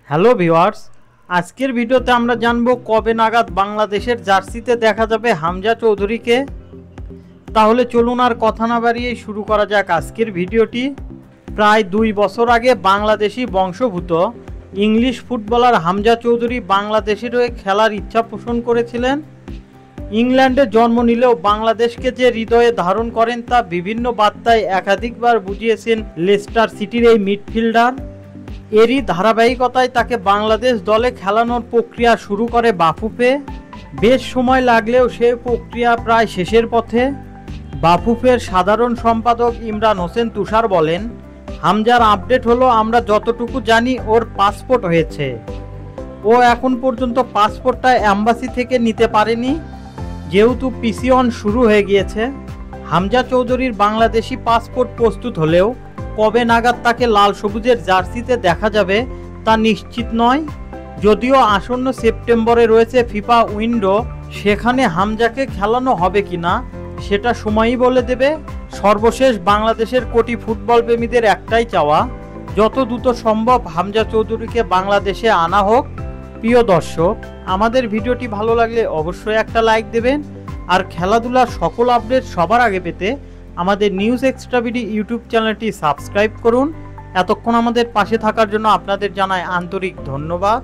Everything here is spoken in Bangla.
হ্যালো ভিউয়ার্স, আজকের ভিডিওতে আমরা জানব কবে নাগাদ বাংলাদেশের জার্সিতে দেখা যাবে হামজা চৌধুরীকে। তাহলে চলুন আর কথা না বাড়িয়ে শুরু করা যাক আজকের ভিডিওটি। প্রায় 2 বছর আগে বাংলাদেশি বংশোদ্ভূত ইংলিশ ফুটবলার হামজা চৌধুরী বাংলাদেশের হয়ে খেলার ইচ্ছা পোষণ করেছিলেন। ইংল্যান্ডে জন্ম নিলেও বাংলাদেশকে যে হৃদয়ে ধারণ করেন তা বিভিন্ন বার্তায় একাধিকবার বুঝিয়েছেন লেস্টার সিটির এই মিডফিল্ডার। এরই ধারাবাহিকতায় তাকে বাংলাদেশ দলে খেলানোর প্রক্রিয়া শুরু করে বাফুফে। বেশ সময় লাগলেও সে প্রক্রিয়া প্রায় শেষের পথে। বাফুফের সাধারণ সম্পাদক ইমরান হোসেন তুষার বলেন, হামজার আপডেট হলো আমরা যতটুকু জানি ওর পাসপোর্ট হয়েছে। ও এখন পর্যন্ত পাসপোর্টটা অ্যাম্বাসি থেকে নিতে পারেনি, যেহেতু পিসি-অন শুরু হয়ে গিয়েছে। হামজা চৌধুরীর বাংলাদেশি পাসপোর্ট প্রস্তুত হলেও কবে নাগাদ তাকে লাল সবুজের জার্সিতে দেখা যাবে তা নিশ্চিত নয়। যদিও আসন্ন সেপ্টেম্বরে রয়েছে ফিফা উইন্ডো, সেখানে হামজাকে খেলানো হবে কিনা সেটা সময়ই বলে দেবে। সর্বশেষ বাংলাদেশের কোটি ফুটবল প্রেমীদের একটাই চাওয়া, যত দ্রুত সম্ভব হামজা চৌধুরীকে বাংলাদেশে আনা হোক। প্রিয় দর্শক, আমাদের ভিডিওটি ভালো লাগলে অবশ্যই একটা লাইক দেবেন, আর খেলাধুলার সকল আপডেট সবার আগে পেতে আমাদের নিউজ এক্সট্রা বিডি ইউটিউব চ্যানেলটি সাবস্ক্রাইব করুন। এতক্ষণ আমাদের পাশে থাকার জন্য আপনাদের জানাই আন্তরিক ধন্যবাদ।